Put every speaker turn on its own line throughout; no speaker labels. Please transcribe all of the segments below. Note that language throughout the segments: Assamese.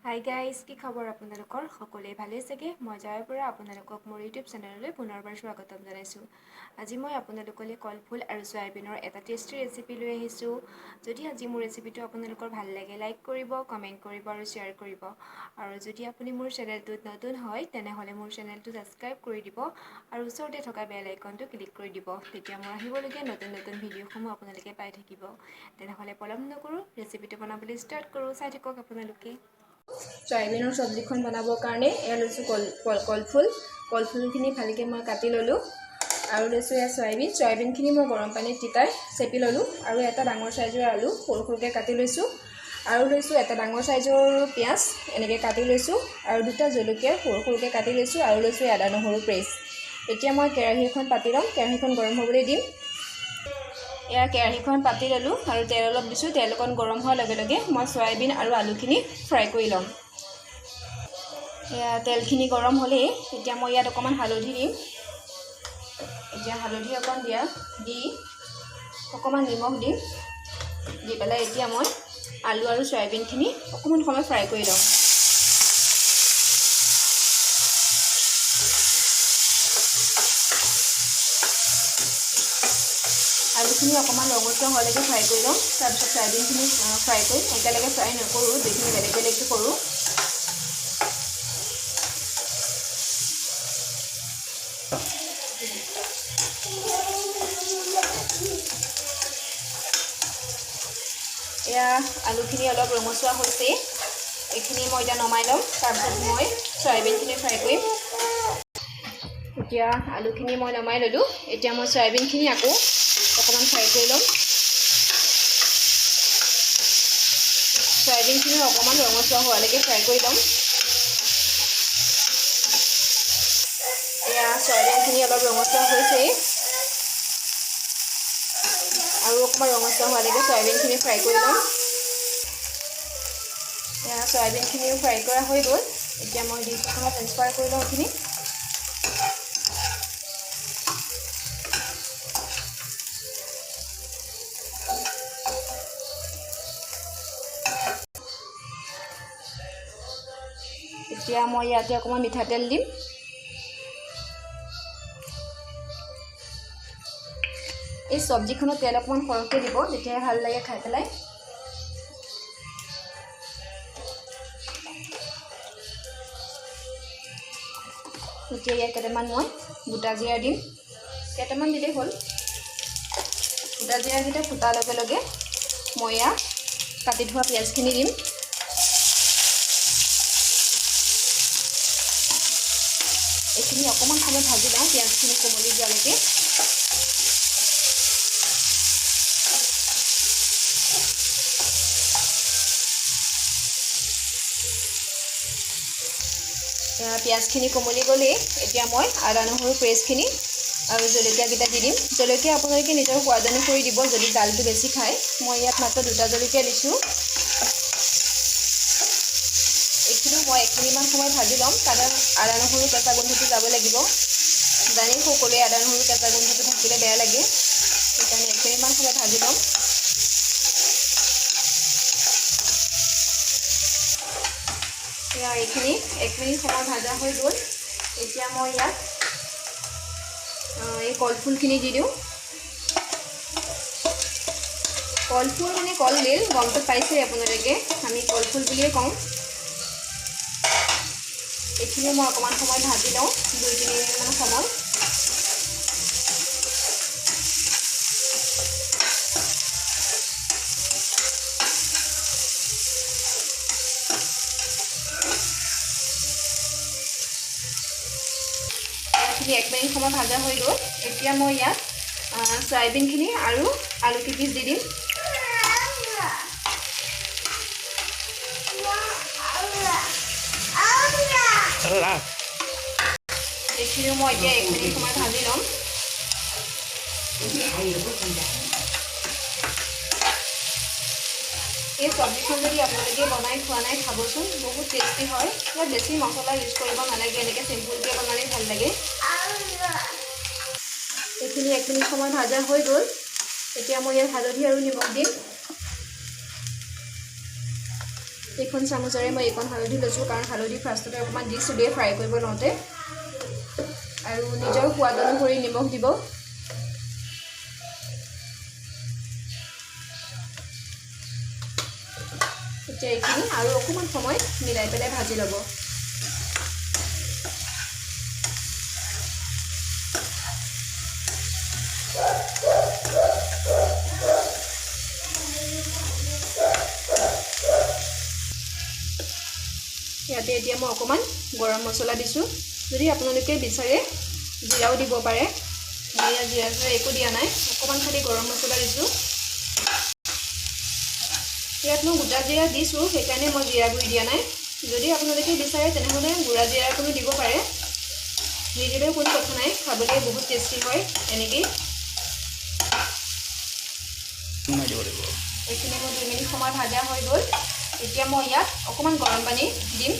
হাই গাইজ, কি খবৰ আপোনালোকৰ? সকলোৱে ভালেই চাগে? মই জয়ৰ পৰা আপোনালোকক মোৰ ইউটিউব চেনেললৈ পুনৰবাৰ স্বাগতম জনাইছোঁ। আজি মই আপোনালোকলৈ কলফুল আৰু চয়াবিনৰ এটা টেষ্টি ৰেচিপি লৈ আহিছোঁ। যদি আজি মোৰ ৰেচিপিটো আপোনালোকৰ ভাল লাগে, লাইক কৰিব, কমেণ্ট কৰিব আৰু শ্বেয়াৰ কৰিব। আৰু যদি আপুনি মোৰ চেনেলটোত নতুন হয়, তেনেহ'লে মোৰ চেনেলটো ছাবস্ক্ৰাইব কৰি দিব আৰু ওচৰতে থকা বেল আইকনটো ক্লিক কৰি দিব। তেতিয়া মোৰ আহিবলগীয়া নতুন নতুন ভিডিঅ'সমূহ আপোনালোকে পাই থাকিব। তেনেহ'লে পলম নকৰোঁ, ৰেচিপিটো বনাবলৈ ষ্টাৰ্ট কৰোঁ। চাই থাকক আপোনালোকে। চয়াবিনৰ চব্জিখন বনাবৰ কাৰণে এয়া লৈছোঁ কলফুলখিনি ভালকৈ মই কাটি ল'লোঁ আৰু লৈছোঁ এয়া চয়াবিনখিনি মই গৰম পানীত তিতাই চেপি ল'লোঁ আৰু এটা ডাঙৰ চাইজৰ আলু সৰু সৰুকৈ কাটি লৈছোঁ আৰু লৈছোঁ এটা ডাঙৰ চাইজৰ পিঁয়াজ এনেকৈ কাটি লৈছোঁ আৰু দুটা জলকীয়া সৰু সৰুকৈ কাটি লৈছোঁ আৰু লৈছোঁ আদা নহৰু পেষ্ট। এতিয়া মই কেৰাহী এখন পাতি ল'ম, কেৰাহীখন গৰম হ'বলৈ দিম। এয়া কেৰাহীখন পাতি ল'লোঁ আৰু তেল অলপ দিছোঁ। তেল অকণ গৰম হোৱাৰ লগে লগে মই চয়াবিন আৰু আলুখিনি ফ্ৰাই কৰি ল'ম। এয়া তেলখিনি গৰম হ'লেই এতিয়া মই ইয়াত অকণমান হালধি দিম। এতিয়া হালধি অকণ দি অকণমান নিমখ দিম। দি পেলাই এতিয়া মই আলু আৰু চয়াবিনখিনি অকণমান সময় ফ্ৰাই কৰি ল'ম। আলুখিনি অকণমান ৰঙচুৱা হোৱালৈকে ফ্ৰাই কৰি ল'ম। তাৰপিছত চয়াবিনখিনি ফ্ৰাই কৰি একেলগে ফ্ৰাই নকৰোঁ, দুইখিনি বেলেগ বেলেগকৈ কৰোঁ। এয়া আলুখিনি অলপ ৰঙচুৱা হৈছে, এইখিনি মই এতিয়া নমাই ল'ম। তাৰপিছত মই চয়াবিনখিনি ফ্ৰাই কৰিম। এতিয়া আলুখিনি মই নমাই ল'লোঁ। এতিয়া মই চয়াবিনখিনি আকৌ অকণমান ফ্ৰাই কৰি ল'ম। চয়াবিনখিনি অকণমান ৰঙচুৱা হোৱালৈকে ফ্ৰাই কৰি ল'ম। এয়া চয়াবিনখিনি অলপ ৰঙচুৱা হৈছেই আৰু অকণমান ৰঙচুৱা হোৱালৈকে চয়াবিনখিনি ফ্ৰাই কৰি ল'ম। এয়া চয়াবিনখিনিও ফ্ৰাই কৰা হৈ গ'ল। এতিয়া মই ডিছ এখনত ট্ৰান্সফাৰ কৰি লওঁ এইখিনি। এতিয়া মই ইয়াতে অকণমান মিঠাতেল দিম। এই চব্জিখনত তেল অকণমান সৰহকৈ দিব, তেতিয়াহে ভাল লাগে খাই পেলাই। এতিয়া ইয়াত কেইটামান মই গোটা জিৰা দিম, কেইটামান দিলেই হ'ল। গোটা জিৰাকেইটা ফুটাৰ লগে লগে মই ইয়াত কাটি থোৱা পিঁয়াজখিনি দিম। এইখিনি অকণমান সময় ভাজি লওঁ, পিঁয়াজখিনি কোমলি যোৱালৈকে। পিঁয়াজখিনি কোমলি গ'লেই এতিয়া মই আদা নহৰু পেষ্টখিনি আৰু জলকীয়াকেইটা দি দিম। জলকীয়া আপোনালোকে নিজৰ সোৱাদ অনুসৰি দিব যদি জালটো বেছি খায়। মই ইয়াত মাত্ৰ দুটা জলকীয়া দিছোঁ। এইখিনি মই 1 মিনিটমান সময় ভাজি ল'ম, কাৰণ আদা নহৰু কেঁচা গোন্ধটো যাব লাগিব। জানেই সকলোৱে আদা নহৰু কেঁচা গোন্ধটো থাকিলে বেয়া লাগে, সেইকাৰণে 1 মিনিটমান সময় ভাজি ল'ম। এয়া এইখিনি 1 মিনিট সময় ভাজা হৈ গ'ল। এতিয়া মই ইয়াত এই কলফুলখিনি দি দিওঁ। কলফুল মানে কলডিল, গমটো পাইছে আপোনালোকে, আমি কলফুল বুলিয়ে কওঁ। এইখিনি মই অকণমান সময় ভাজি লওঁ, 2-3 মিনিটমান সময়। এইখিনি 1 মিনিট সময় ভাজা হৈ গ'ল। এতিয়া মই ইয়াত চয়াবিনখিনি আৰু আলু পিচ দি দিম। এইখিনিও মই এতিয়া 1 মিনিট সময় ভাজি ল'ম। এই চব্জিখন যদি আপোনালোকে বনাই খোৱা নাই, খাবচোন, বহুত টেষ্টি হয়। ইয়াত বেছি মছলা ইউজ কৰিব নালাগে, এনেকৈ চিম্পুলকৈ বনালেই ভাল লাগে। এইখিনি 1 মিনিট সময় ভাজা হৈ গ'ল। এতিয়া মই ইয়াত হালধি আৰু নিমখ দিম। এইখন চামুচেৰে মই এইখন হালধি লৈছোঁ, কাৰণ হালধি ফাৰ্ষ্টতে অকণমান দিছোঁ দিয়ে ফ্ৰাই কৰিব লওঁতে। আৰু নিজৰ সোৱাদ অনুসৰি নিমখ দিব। এতিয়া এইখিনি আৰু অকণমান সময় মিলাই পেলাই ভাজি ল'ব। ইয়াতে এতিয়া মই অকণমান গৰম মছলা দিছোঁ। যদি আপোনালোকে বিচাৰে জিৰাও দিব পাৰে। মই ইয়াত জিৰা একো দিয়া নাই, অকণমান খালি গৰম মছলা দিছোঁ। ইয়াত মই গোটা জিৰা দিছোঁ, সেইকাৰণে মই জিৰা গুড়ি দিয়া নাই। যদি আপোনালোকে বিচাৰে তেনেহ'লে গুড়া জিৰা কোনো দিব পাৰে, নিদিলেও কোনো কথা নাই, খাবলৈ বহুত টেষ্টি হয় এনেকেই। এইখিনি মোৰ 2 মিনিট সময় ভাজা হৈ গ'ল। এতিয়া মই ইয়াত অকণমান গৰম পানী দিম।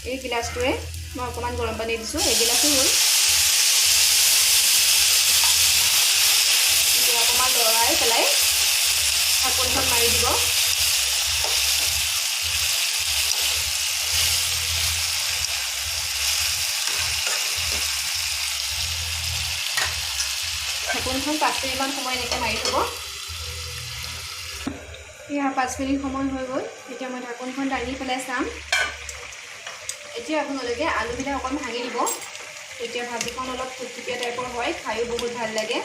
এই গিলাচটোৱে মই অকণমান গৰম পানী দিছোঁ, এগিলাচেই হ'ল। এতিয়া অকণমান লৰাই পেলাই ঢাকনখন মাৰি দিব। ঢাকনখন 5 মিনিটমান সময় এনেকৈ মাৰি থ'ব। এয়া 5 মিনিট সময় হৈ গ'ল। এতিয়া মই ঢাকনখন দাঙি পেলাই চাম। এতিয়া আপোনালোকে আলুবিলাক অকণ ভাঙি দিব। তেতিয়া ভাজিখন অলপ থুপথুপীয়া টাইপৰ হয়, খায়ো বহুত ভাল লাগে।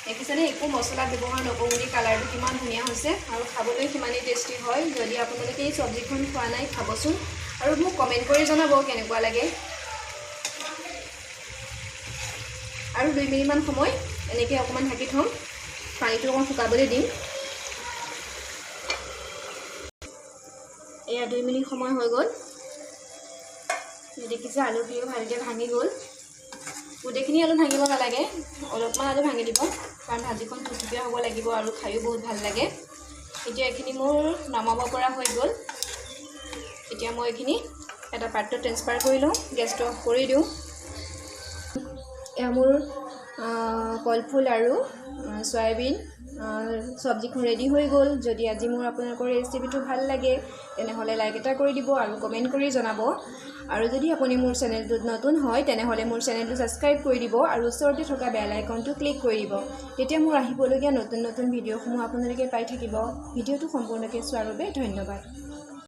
দেখিছেনে, একো মছলা ব্যৱহাৰ নকৰোঁ, কালাৰটো কিমান ধুনীয়া হৈছে আৰু খাবলৈ সিমানেই টেষ্টি হয়। যদি আপোনালোকে এই চব্জিখন খোৱা নাই খাবচোন, আৰু মোক কমেণ্ট কৰি জনাব কেনেকুৱা লাগে। আৰু 2 মিনিটমান সময় এনেকৈ অকণমান ঢাকি থ'ম, পানীটো অকণমান শুকাবলৈ দিম। এয়া 2 মিনিট সময় হৈ গ'ল। দেখিছে আলুখিনিও ভালকৈ ভাঙি গ'ল। গোটেইখিনি আলু ভাঙিব নালাগে, অলপমান আলু ভাঙি দিব, কাৰণ ভাজিখন থুপথুপীয়া হ'ব লাগিব আৰু খায়ো বহুত ভাল লাগে। এতিয়া এইখিনি মোৰ নমাব পৰা হৈ গ'ল। এতিয়া মই এইখিনি এটা পাত্ৰত ট্ৰেন্সফাৰ কৰি লওঁ, গেছটো অফ কৰি দিওঁ। এয়া মোৰ কলফুল আৰু চয়াবিন চব্জিখন ৰেডি হৈ গ'ল। যদি আজি মোৰ আপোনালোকৰ ৰেচিপিটো ভাল লাগে তেনেহ'লে লাইক এটা কৰি দিব আৰু কমেণ্ট কৰি জনাব। আৰু যদি আপুনি মোৰ চেনেলটোত নতুন হয় তেনেহ'লে মোৰ চেনেলটো ছাবস্ক্ৰাইব কৰি দিব আৰু ওচৰতে থকা বেল আইকনটো ক্লিক কৰি দিব। তেতিয়া মোৰ আহিবলগীয়া নতুন নতুন ভিডিঅ'সমূহ আপোনালোকে পাই থাকিব। ভিডিঅ'টো সম্পূৰ্ণকৈ চোৱাৰ বাবে ধন্যবাদ।